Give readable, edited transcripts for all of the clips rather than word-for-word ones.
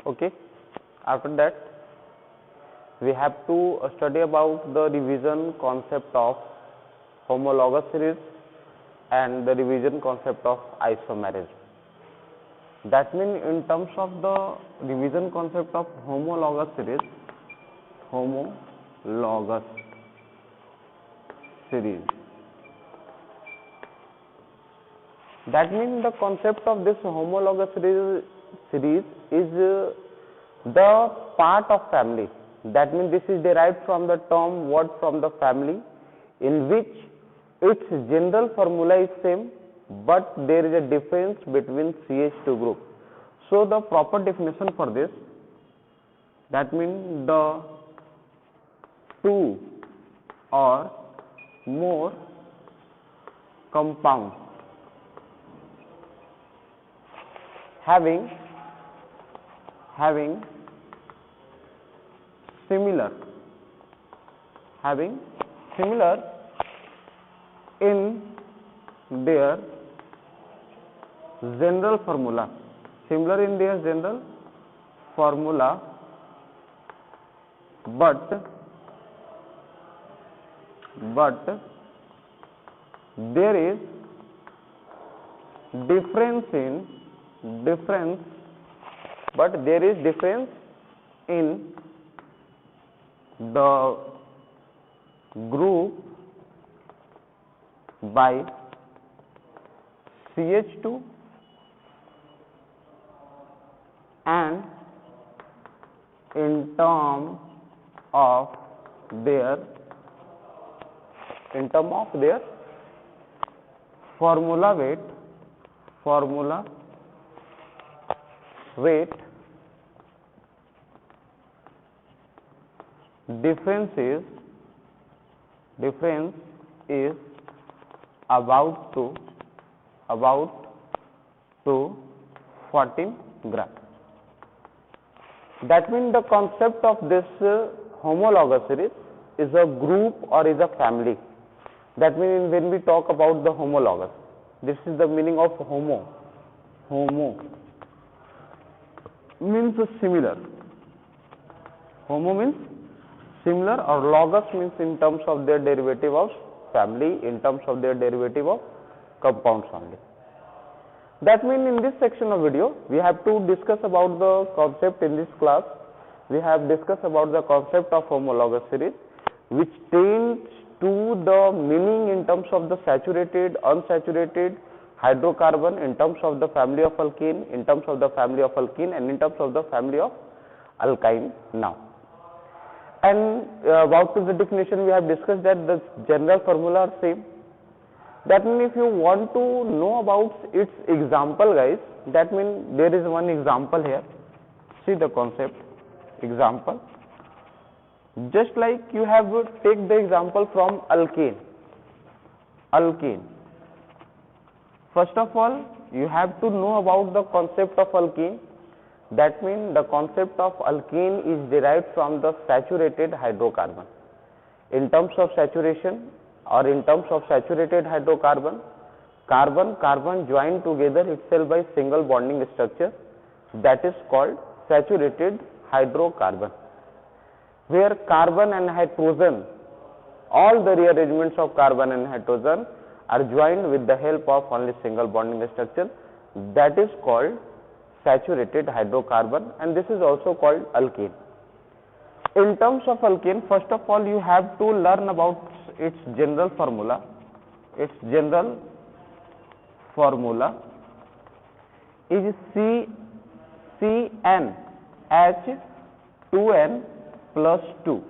Okay, after that we have to study about the revision concept of homologous series and the revision concept of isomerism. That means in terms of the revision concept of homologous series, that means the concept of this homologous series is the part of family. That means this is derived from the term word from the family, in which its general formula is same, but there is a difference between CH2 group. So the proper definition for this, that means the two or more compounds having similar in their general formula, but there is difference in the group by CH2 and in term of their formula weight difference is about to 14 gram. That means the concept of this homologous series is a group or is a family. That means when we talk about the homologous, this is the meaning of homo means similar. Homo means similar, or logos means in terms of their derivative of family, in terms of their derivative of compounds only. That means in this section of video we have to discuss about the concept. In this class we have discussed about the concept of homologous series, which tends to the meaning in terms of the saturated, unsaturated hydrocarbon, in terms of the family of alkene, in terms of the family of alkene, and in terms of the family of alkyne now. And about the definition we have discussed that the general formula are same. That means if you want to know about its example, guys, that means there is one example here. See the concept example. Just like you have to take the example from alkene. First of all, you have to know about the concept of alkene. That means the concept of alkene is derived from the saturated hydrocarbon. In terms of saturation or in terms of saturated hydrocarbon, carbon joined together itself by single bonding structure, that is called saturated hydrocarbon, where carbon and hydrogen, all the rearrangements of carbon and hydrogen are joined with the help of only single bonding structure, that is called saturated hydrocarbon, and this is also called alkene. In terms of alkene, first of all you have to learn about its general formula. Its general formula is CnH2n plus 2.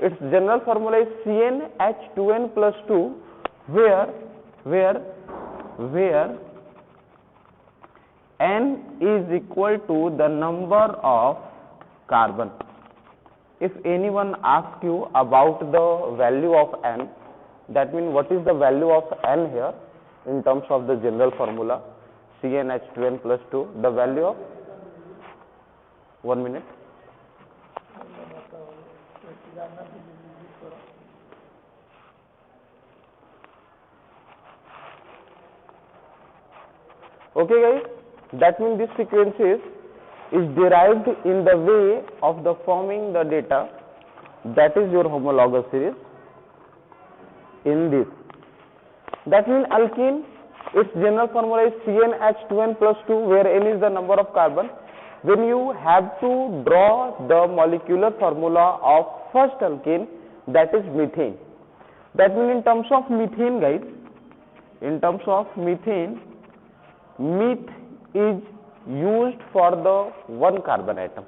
Its general formula is CnH2n plus 2, where N is equal to the number of carbon. If anyone asks you about the value of N, that means what is the value of N here in terms of the general formula CnH2n plus 2, the value of 1 minute. Okay guys, that means this sequence is is derived in the way of the forming the data, that is your homologous series in this. That means alkene, its general formula is CnH2n plus 2, where n is the number of carbon. When you have to draw the molecular formula of first alkene, that is methane. That means in terms of methane, guys, in terms of methane, meth is used for the one carbon atom.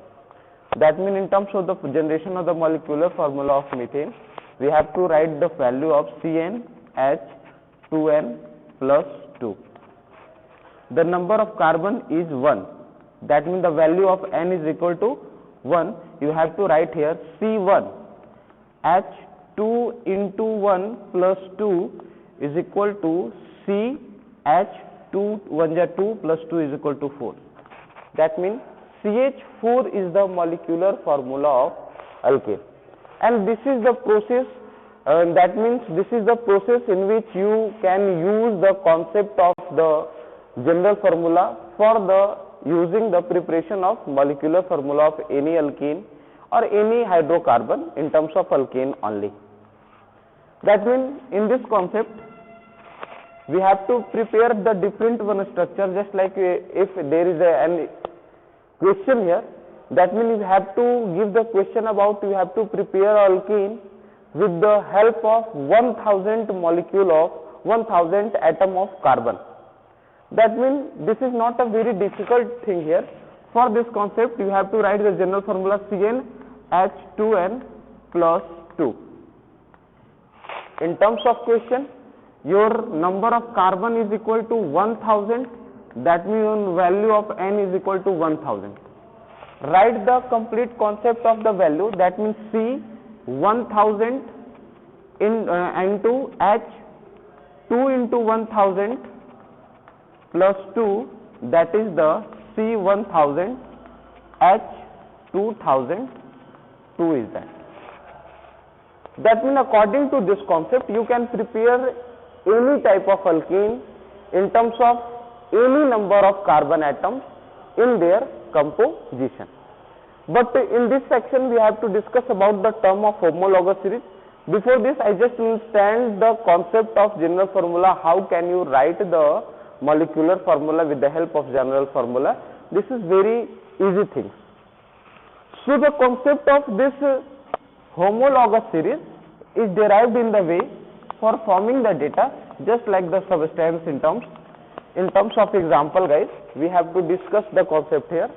That means in terms of the generation of the molecular formula of methane, we have to write the value of CnH2n plus 2. The number of carbon is 1. That means the value of n is equal to 1. You have to write here C1 H2 into 1 plus 2 is equal to CH2 1 is 2 plus 2 is equal to 4. That means CH4 is the molecular formula of alkane, and this is the process. That means this is the process in which you can use the concept of the general formula for the using the preparation of molecular formula of any alkene or any hydrocarbon in terms of alkane only. That means in this concept we have to prepare the different one structure, just like if there is an question here, that means you have to give the question about, you have to prepare alkene with the help of 1000 molecule of 1000 atom of carbon. That means this is not a very difficult thing here. For this concept you have to write the general formula CnH2n plus 2. In terms of question, your number of carbon is equal to 1000, that means value of n is equal to 1000. Write the complete concept of the value, that means C 1000 into H 2 into 1000 plus 2, that is the C 1000 H 2002 is that. That means according to this concept you can prepare any type of alkene in terms of any number of carbon atoms in their composition. But in this section we have to discuss about the term of homologous series. Before this, I just understand the concept of general formula. How can you write the molecular formula with the help of general formula? This is very easy thing. So the concept of this homologous series is derived in the way for forming the data, just like the substance in terms of example, guys, we have to discuss the concept here.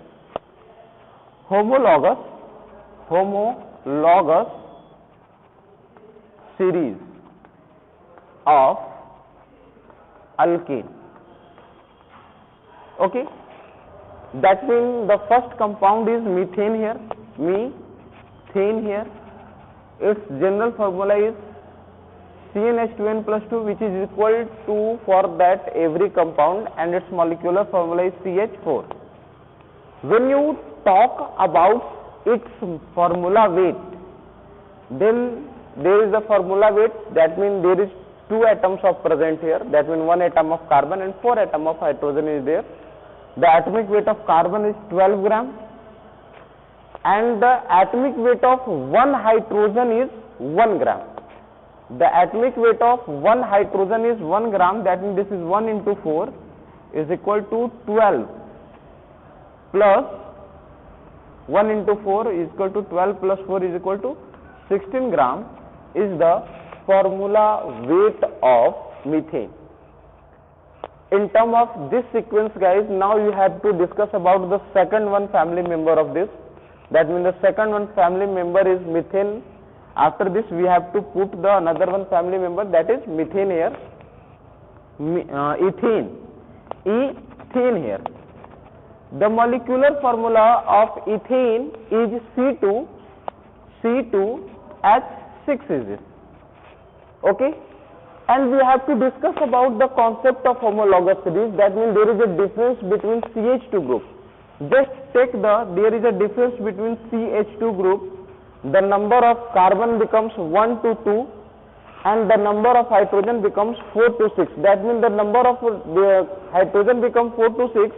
Homologous series of alkane. Okay, that means the first compound is methane here, its general formula is CnH2n plus 2, which is equal to for that every compound, and its molecular formula is CH4. When you talk about its formula weight, then there is a formula weight, that means there is 2 atoms of present here, that means 1 atom of carbon and 4 atom of hydrogen is there. The atomic weight of carbon is 12 gram and the atomic weight of 1 hydrogen is 1 gram. The atomic weight of 1 hydrogen is 1 gram, that means this is 1 into 4 is equal to 12 plus 1 into 4 is equal to 12 plus 4 is equal to 16 gram is the formula weight of methane. In terms of this sequence, guys, now you have to discuss about the second one family member of this. That means the second one family member is methane. After this we have to put the another one family member, that is methane here, ethane here. The molecular formula of ethane is C2H6 is this. Okay, and we have to discuss about the concept of homologous series. That means there is a difference between CH2 group. Just take there is a difference between CH2 group. The number of carbon becomes 1 to 2 and the number of hydrogen becomes 4 to 6. That means the number of the hydrogen becomes 4 to 6.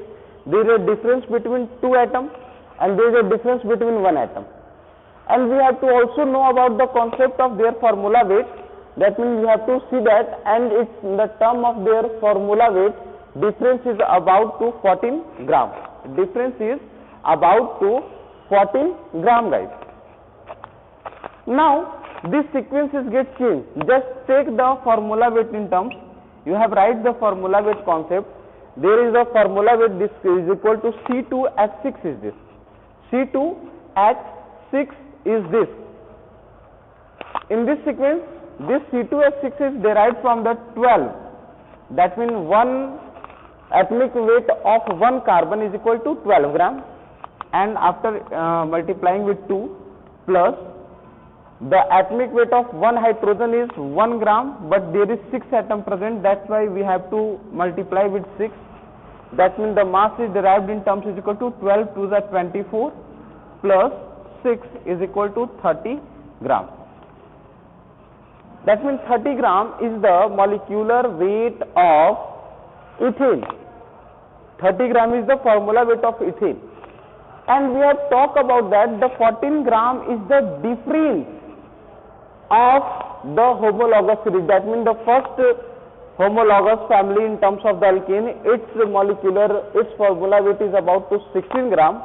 There is a difference between 2 atoms. and there is a difference between one atom. And we have to also know about the concept of their formula weight. That means we have to see that, and it's in the term of their formula weight, difference is about to 14 gram. Difference is about to 14 gram, guys. Now this sequences get changed. Just take the formula weight in terms. You have write the formula weight concept. There is a formula weight, this is equal to C2H6 is this. C2H6 is this. In this sequence, this C2H6 is derived from the 12. That means one atomic weight of one carbon is equal to 12 gram, and after multiplying with 2 plus the atomic weight of one hydrogen is 1 gram, but there is 6 atom present, that's why we have to multiply with 6. That means the mass is derived in terms is equal to 12 to the 24 plus 6 is equal to 30 gram. That means 30 gram is the molecular weight of ethane. 30 gram is the formula weight of ethane. And we have talked about that the 14 gram is the difference of the homologous series. That means the first homologous family in terms of the alkane, its formula weight is about to 16 gram.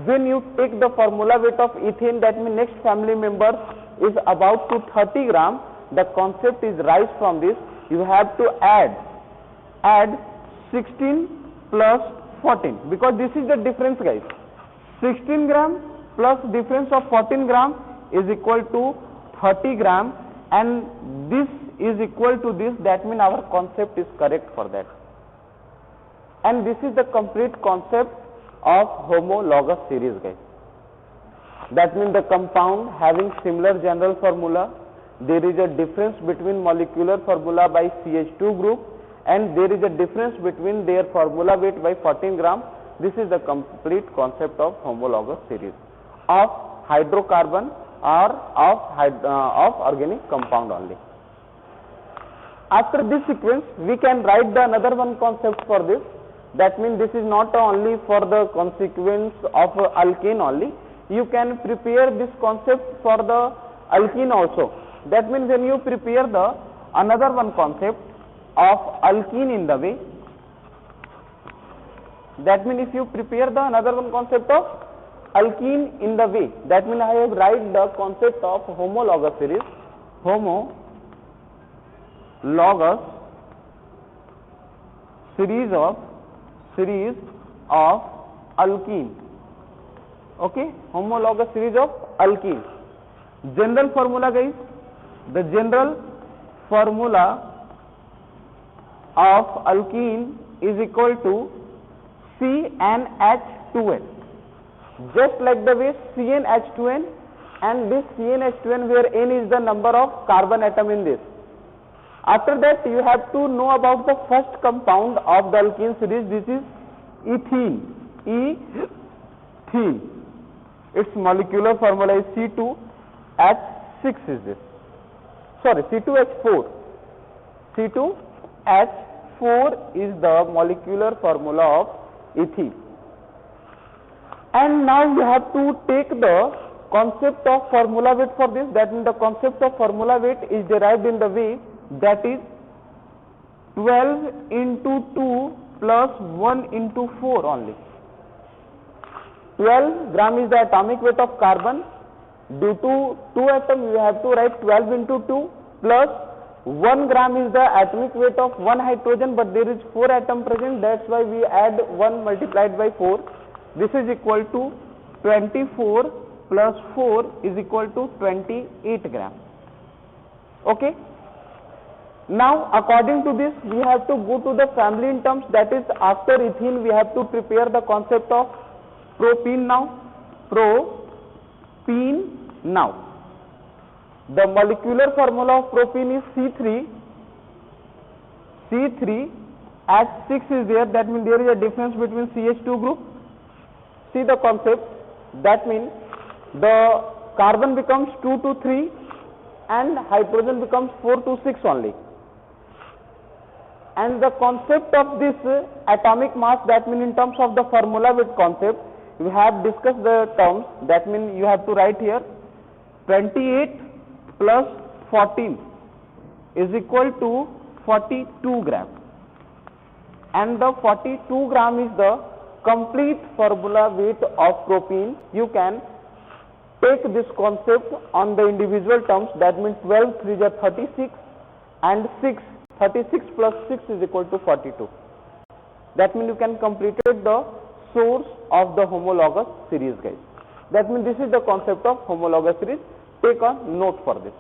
When you take the formula weight of ethane, that means next family member is about to 30 gram. The concept is rise from this. You have to add 16 plus 14, because this is the difference, guys. 16 gram plus difference of 14 gram is equal to 30 gram, and this is equal to this. That means our concept is correct for that. And this is the complete concept of homologous series, guys. That means the compound having similar general formula, there is a difference between molecular formula by CH2 group, and there is a difference between their formula weight by 14 gram. This is the complete concept of homologous series of hydrocarbon or of organic compound only. After this sequence, we can write the another one concept for this. That means this is not only for the consequence of alkane only. You can prepare this concept for the alkene also. That means when you prepare the another one concept of alkene in the way, that means if you prepare the another one concept of alkene in the way, that means I have write the concept of homologous series, homologous series of alkene. Okay, homologous series of alkene. General formula, guys. The general formula of alkene is equal to CnH2n. Just like the way CnH2n, and this CnH2n where n is the number of carbon atom in this. After that, you have to know about the first compound of the alkene series. This is ethene. Ethene. Its molecular formula is C2H6 is this. Sorry, C2H4. C2H4 is the molecular formula of ethene. And now you have to take the concept of formula weight for this. That means the concept of formula weight is derived in the way that is 12 into 2 plus 1 into 4 only. 12 gram is the atomic weight of carbon. Due to 2 atoms, you have to write 12 into 2 plus 1 gram is the atomic weight of 1 hydrogen, but there is 4 atom present. That's why we add 1 multiplied by 4. This is equal to 24 plus 4 is equal to 28 gram. Okay. Now, according to this, we have to go to the family in terms. That is, after ethene, we have to prepare the concept of propene now. Propene now. The molecular formula of propene is C3. C3H6 is there. That means there is a difference between CH2 group. See the concept. That means the carbon becomes 2 to 3 and hydrogen becomes 4 to 6 only. And the concept of this atomic mass, that means in terms of the formula weight concept, we have discussed the terms. That means you have to write here 28 plus 14 is equal to 42 gram, and the 42 gram is the complete formula weight of propene. You can take this concept on the individual terms. That means 12 3 are 36 and 6, 36 plus 6 is equal to 42. That means you can complete the source of the homologous series, guys. That means this is the concept of homologous series. Take a note for this.